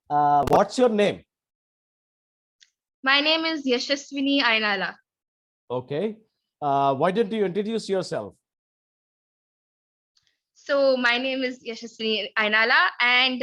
What's your name? My name is Yashaswini Ainala. Okay. Why don't you introduce yourself? So my name is Yashaswini Ainala, and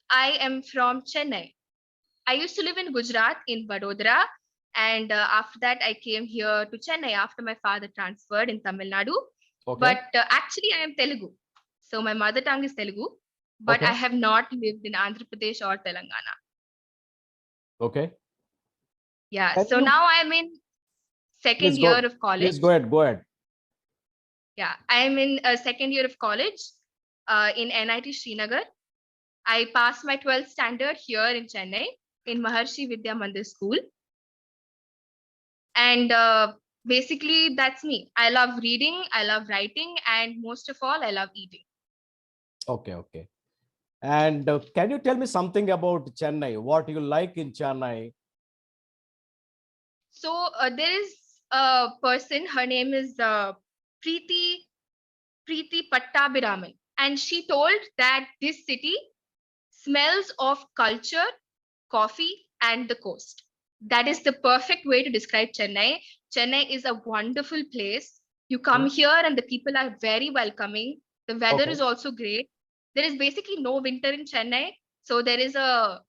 I am from Chennai. I used to live in Gujarat in Vadodara, and after that I came here to Chennai after my father transferred in Tamil Nadu. Okay. But actually I am Telugu, so my mother tongue is Telugu, but I Okay. have not lived in Andhra Pradesh or Telangana. Okay. Yeah, Can so you now I'm in please second go? year of college. Please go ahead. Go ahead. Yeah, I'm in a second year of college in NIT Srinagar. I passed my 12th standard here in Chennai in Maharshi Vidya Mandir School. And basically, that's me. I love reading, I love writing, and most of all, I love eating. Okay. Okay. And can you tell me something about Chennai? What you like in Chennai? So there is a person, her name is Preeti, Preeti Pattabiraman. And she told that this city smells of culture, coffee, and the coast. That is the perfect way to describe Chennai. Chennai is a wonderful place. You come Hmm? here and the people are very welcoming. The weather Okay. is also great. There is basically no winter in Chennai. So there is a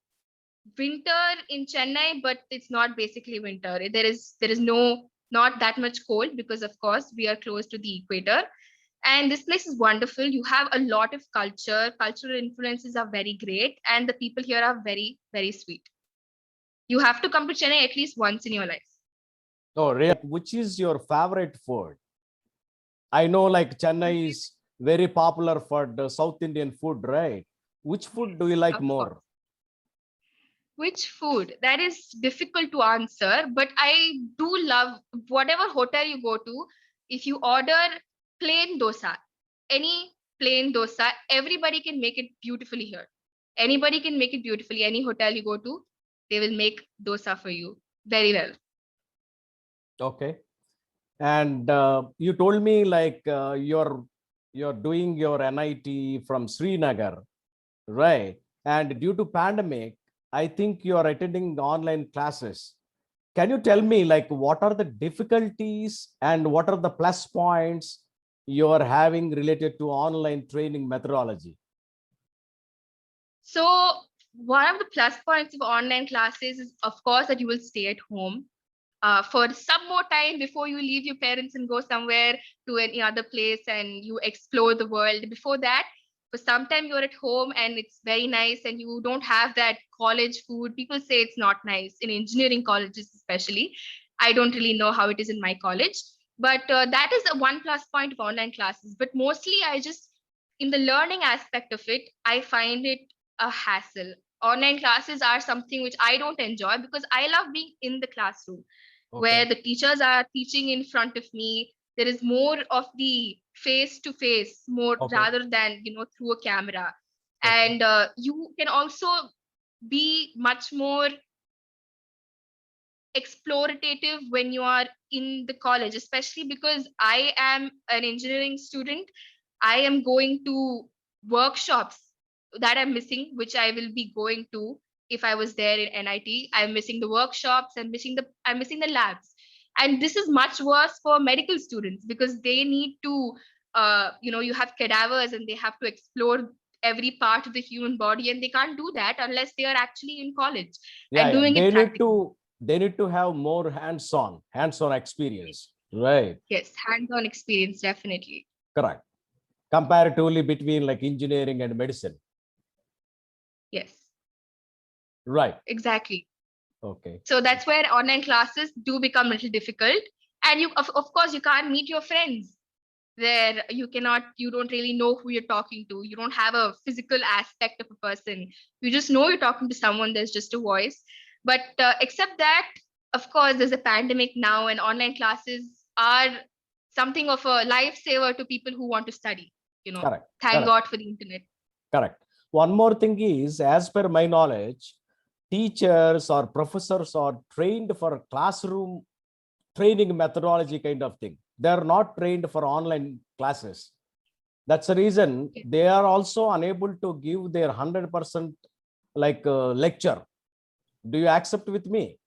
winter in Chennai, but it's not basically winter. There is no not that much cold because of course we are close to the equator. And this place is wonderful. You have a lot of culture. Cultural influences are very great, and the people here are very, very sweet. You have to come to Chennai at least once in your life. Oh, really? Which is your favorite food? I know like Chennai is very popular for the South Indian food, right? Which food do you like Of course. more? Which food? That is difficult to answer, but I do love whatever hotel you go to. If you order plain dosa, any plain dosa, everybody can make it beautifully here. Anybody can make it beautifully. Any hotel you go to, they will make dosa for you very well. Okay. And you told me like you're doing your NIT from Srinagar, right? And due to pandemic, I think you are attending online classes. Can you tell me like what are the difficulties and what are the plus points you are having related to online training methodology? So, one of the plus points of online classes is, of course, that you will stay at home for some more time before you leave your parents and go somewhere to any other place and you explore the world. Before that, for some time you're at home and it's very nice and you don't have that college food. People say it's not nice in engineering colleges, especially. I don't really know how it is in my college, but that is a one plus point of online classes. But mostly, I just in the learning aspect of it, I find it a hassle. Online classes are something which I don't enjoy because I love being in the classroom where Okay. the teachers are teaching in front of me. There is more of the face to face more Okay. rather than through a camera. Okay. And you can also be much more explorative when you are in the college, especially because I am an engineering student. I am going to workshops that I'm missing, which I will be going to if I was there in NIT. I'm missing the workshops and I'm missing the labs. And this is much worse for medical students because they need to you have cadavers and they have to explore every part of the human body, and they can't do that unless they are actually in college Yeah, and yeah. doing it practically. They need to have more hands-on experience, right? Yes, hands-on experience, definitely. Correct. Comparatively between like engineering and medicine. Yes, Right. exactly. Okay. So that's where online classes do become a little difficult. And of course, you can't meet your friends there. You don't really know who you're talking to. You don't have a physical aspect of a person. You just know you're talking to someone, there's just a voice. But except that, of course, there's a pandemic now, and online classes are something of a lifesaver to people who want to study. Correct. Thank Correct. God for the internet. Correct. One more thing is, as per my knowledge, teachers or professors are trained for classroom training methodology kind of thing. They are not trained for online classes. That's the reason Okay. they are also unable to give their 100% like lecture. Do you accept with me?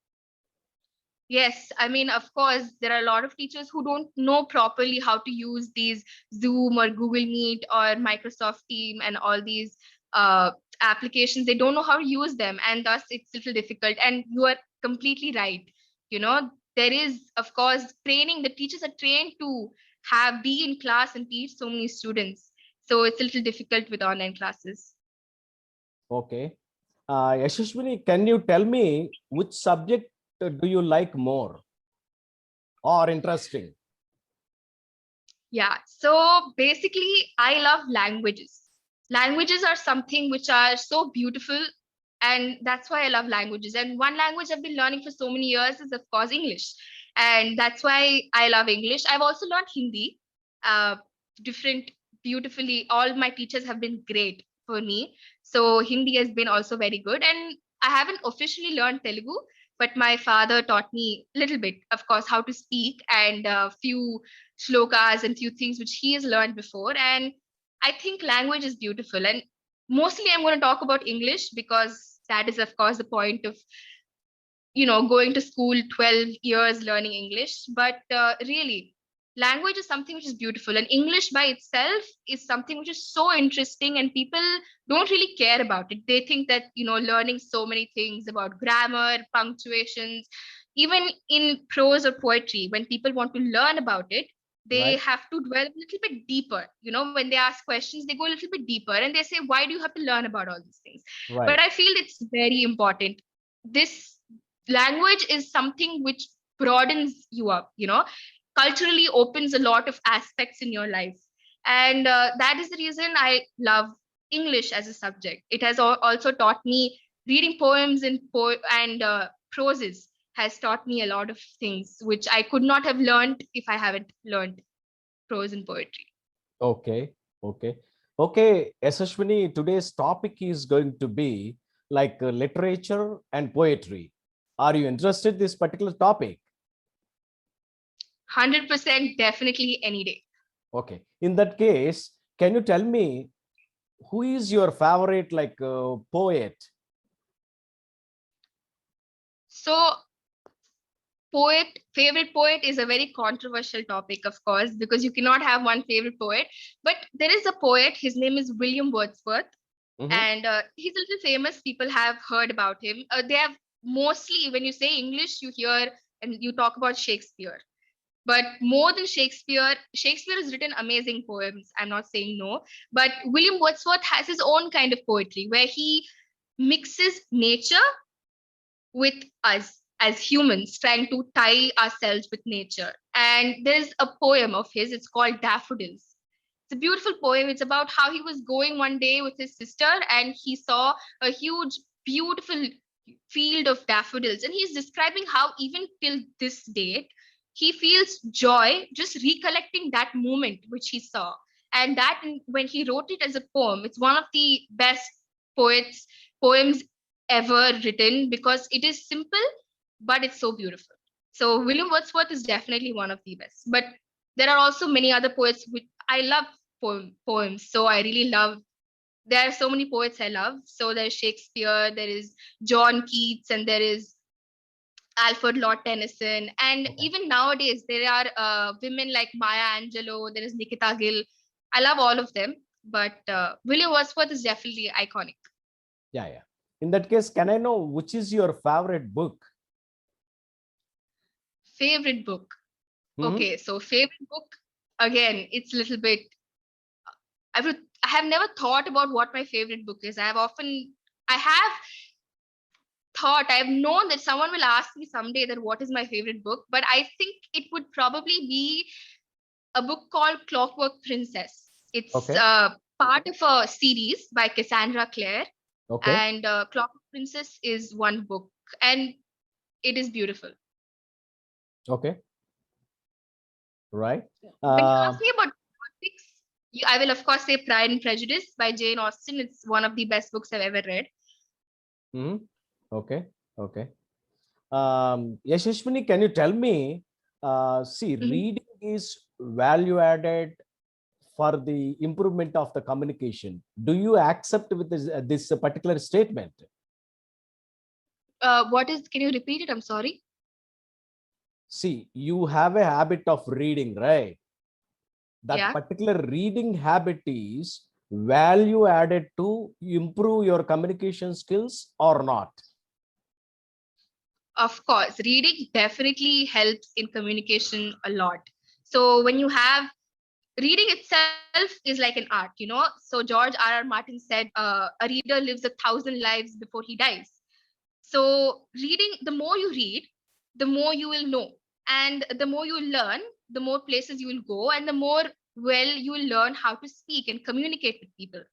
Yes, I mean, of course, there are a lot of teachers who don't know properly how to use these Zoom or Google Meet or Microsoft Team and all these uh, applications. They don't know how to use them, and thus it's a little difficult. And you are completely right. You know, there is, of course, training. The teachers are trained to have be in class and teach so many students. So it's a little difficult with online classes. Okay. Yashaswini, can you tell me which subject do you like more or interesting? Yeah, so basically, I love languages. Languages are something which are so beautiful, and that's why I love languages. And one language I've been learning for so many years is, of course, English. And that's why I love English. I've also learned Hindi, uh, different, beautifully. All my teachers have been great for me. So Hindi has been also very good. And I haven't officially learned Telugu, but my father taught me a little bit, of course, how to speak and a few shlokas and few things which he has learned before. And I think language is beautiful. And mostly I'm going to talk about English because that is, of course, the point of going to school 12 years learning English. But really, language is something which is beautiful, and English by itself is something which is so interesting, and people don't really care about it. They think that learning so many things about grammar, punctuations, even in prose or poetry, when people want to learn about it, they Right, have to dwell a little bit deeper. When they ask questions, they go a little bit deeper and they say, why do you have to learn about all these things? But right, I feel it's very important. This language is something which broadens you up, culturally opens a lot of aspects in your life. And that is the reason I love English as a subject. It has also taught me reading poems and proses has taught me a lot of things which I could not have learned if I haven't learned prose and poetry. okay, okay, okay. Yashaswini, today's topic is going to be like literature and poetry. Are you interested in this particular topic? 100% definitely any day. Okay. In that case, can you tell me who is your favorite like poet? So favorite poet is a very controversial topic, of course, because you cannot have one favorite poet. But there is a poet, his name is William Wordsworth, Mhm. and he's a little famous. People have heard about him. They have mostly, when you say English, you hear and you talk about Shakespeare. But more than Shakespeare, Shakespeare has written amazing poems. I'm not saying no, but William Wordsworth has his own kind of poetry where he mixes nature with us as humans, trying to tie ourselves with nature. And there's a poem of his, it's called Daffodils. It's a beautiful poem. It's about how he was going one day with his sister and he saw a huge, beautiful field of daffodils. And he's describing how, even till this date, he feels joy just recollecting that moment which he saw. And that, when he wrote it as a poem, it's one of the best poems ever written because it is simple, but it's so beautiful. So William Wordsworth is definitely one of the best. But there are also many other poets which I love poems. So I really love. There are so many poets I love. So there's Shakespeare, there is John Keats, and there is Alfred Lord Tennyson. And Okay. even nowadays, there are women like Maya Angelou, there is Nikita Gill. I love all of them. But William Wordsworth is definitely iconic. Yeah, yeah. In that case, can I know which is your favorite book? Favorite book. Mhm. Okay, so favorite book, again, it's a little bit. I have never thought about what my favorite book is. I have I've known that someone will ask me someday that what is my favorite book, but I think it would probably be a book called Clockwork Princess. It's Okay, part of a series by Cassandra Clare, okay, and Clockwork Princess is one book, and it is beautiful. okay, right. When you Uh, ask me about politics, I will of course say Pride and Prejudice by Jane Austen. It's one of the best books I've ever read. mhm. Okay, okay. Yashashwini, can you tell me, see, Mhm. reading is value added for the improvement of the communication. Do you accept with this particular statement? Can you repeat it? I'm sorry. See, you have a habit of reading, right? That Yeah. particular reading habit is value added to improve your communication skills or not? Of course, reading definitely helps in communication a lot. So when you have reading itself is like an art, So George R.R. Martin said, a reader lives 1,000 lives before he dies. So reading, the more you read, the more you will know. And the more you learn, the more places you will go, and the more well you will learn how to speak and communicate with people.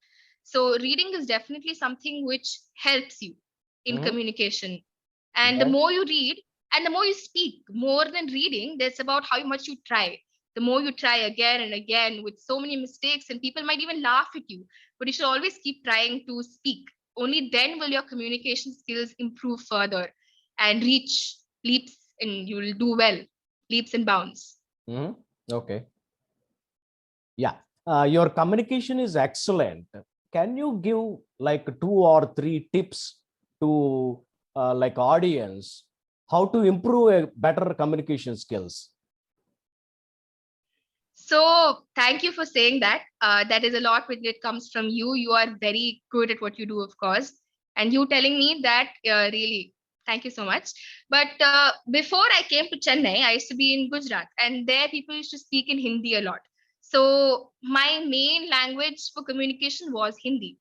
So reading is definitely something which helps you in Mhm. communication. And the Right. more you read and the more you speak, more than reading, that's about how much you try. The more you try again and again with so many mistakes, and people might even laugh at you, but you should always keep trying to speak. Only then will your communication skills improve further and reach leaps, and you will do well, leaps and bounds. Mhm. Okay. Yeah. Your communication is excellent. Can you give like 2 or 3 tips to like audience how to improve a better communication skills? So thank you for saying that. That is a lot when it comes from you. You are very good at what you do, of course. And you telling me that, really, thank you so much. But before I came to Chennai, I used to be in Gujarat, and there people used to speak in Hindi a lot. So my main language for communication was Hindi.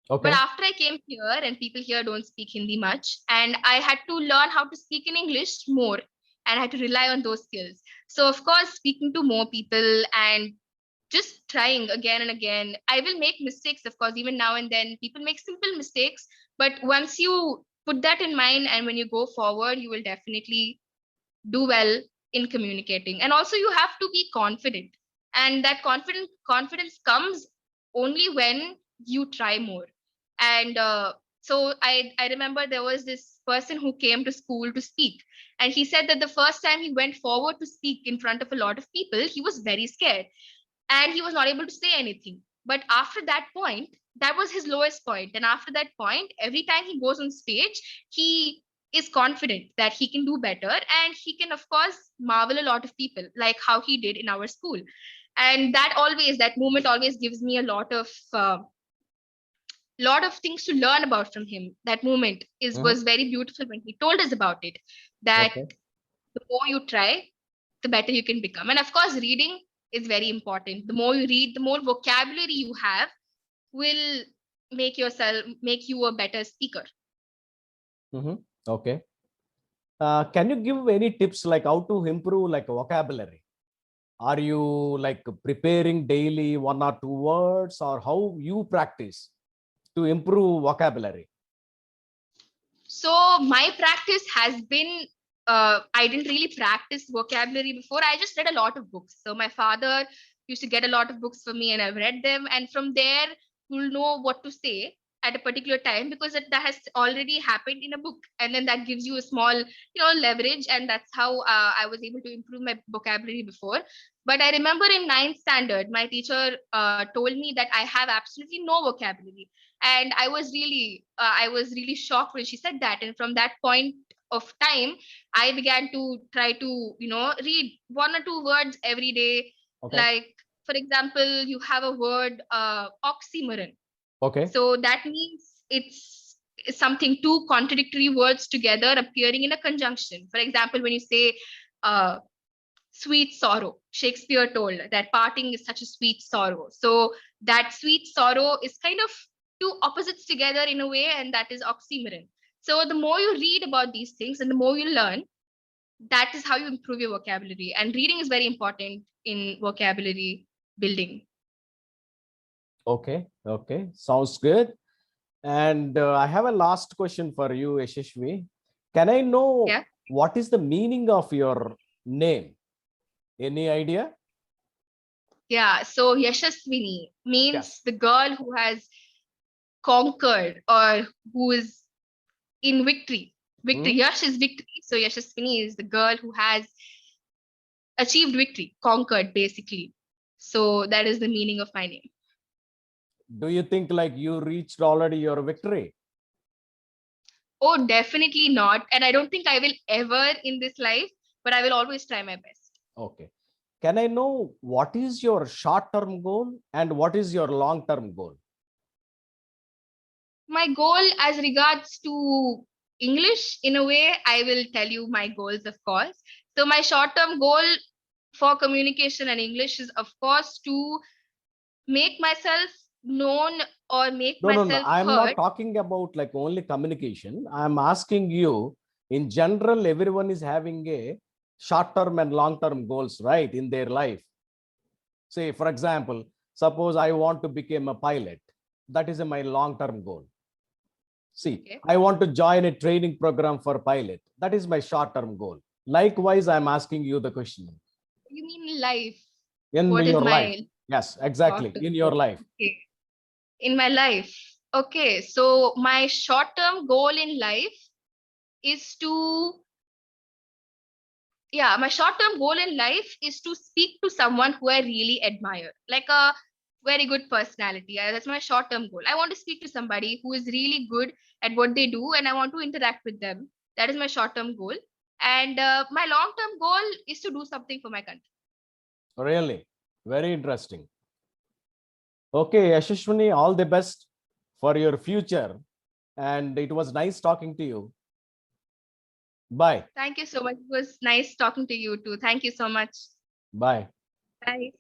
But Okay. after I came here, and people here don't speak Hindi much, and I had to learn how to speak in English more, and I had to rely on those skills. So, of course, speaking to more people and just trying again and again. I will make mistakes, of course, even now and then. People make simple mistakes, but once you put that in mind and when you go forward, you will definitely do well in communicating. And also, you have to be confident, and that confidence comes only when you try more. And so I remember there was this person who came to school to speak, and he said that the first time he went forward to speak in front of a lot of people, he was very scared and he was not able to say anything. But after that point, that was his lowest point. And after that point, every time he goes on stage, he is confident that he can do better, and he can, of course, marvel a lot of people like how he did in our school. And that moment always gives me a lot of things to learn about from him. That moment is Mhm. was very beautiful when he told us about it, that Okay. the more you try, the better you can become. And of course, reading is very important. The more you read, the more vocabulary you have will make you a better speaker. Mhm. Okay. Can you give any tips like how to improve like vocabulary? Are you like preparing daily 1 or 2 words, or how you practice to improve vocabulary? So my practice has been, I didn't really practice vocabulary before. I just read a lot of books. So my father used to get a lot of books for me, and I've read them. And from there, you'll know what to say at a particular time, because that has already happened in a book. And then that gives you a small, leverage. And that's how I was able to improve my vocabulary before. But I remember in ninth standard, my teacher told me that I have absolutely no vocabulary, and I was really shocked when she said that. And from that point of time, I began to try to read 1 or 2 words every day. Okay. Like, for example, you have a word, oxymoron. Okay. So that means it's something, two contradictory words together appearing in a conjunction. For example, when you say uh, sweet sorrow, Shakespeare told that parting is such a sweet sorrow. So that sweet sorrow is kind of two opposites together in a way, and that is oxymoron. So the more you read about these things and the more you learn, that is how you improve your vocabulary. And reading is very important in vocabulary building. Okay. Okay. Sounds good. And I have a last question for you, Yashashvi. Can I know Yeah. what is the meaning of your name? Any idea? Yeah. So Yashaswini means Yes. the girl who has conquered, or who is in victory. Victory. Hmm? Yash is victory. So Yashaswini is the girl who has achieved victory, conquered basically. So that is the meaning of my name. Do you think like you reached already your victory? Oh, definitely not. And I don't think I will ever in this life, but I will always try my best. Okay. Can I know what is your short-term goal and what is your long-term goal? My goal as regards to English, in a way, I will tell you my goals, of course. So my short-term goal for communication and English is, of course, to make myself known or make No, no, no. myself I'm not heard. talking about like only communication. I'm asking you, in general, everyone is having a short-term and long-term goals, right, in their life. Say, for example, suppose I want to become a pilot. That is my long-term goal. See, Okay. I want to join a training program for pilot. That is my short-term goal. Likewise, I'm asking you the question. You mean life? In What is your life. my Yes, exactly. short-term In your goal? life. Okay. In my life. Okay. So my short-term goal in life is to, yeah, my short-term goal in life is to speak to someone who I really admire, like a very good personality. That's my short-term goal. I want to speak to somebody who is really good at what they do, and I want to interact with them. That is my short-term goal. And my long-term goal is to do something for my country. Really, very interesting. Okay, Yashashwini, all the best for your future. And it was nice talking to you. Bye. Thank you so much. It was nice talking to you too. Thank you so much. Bye. Bye.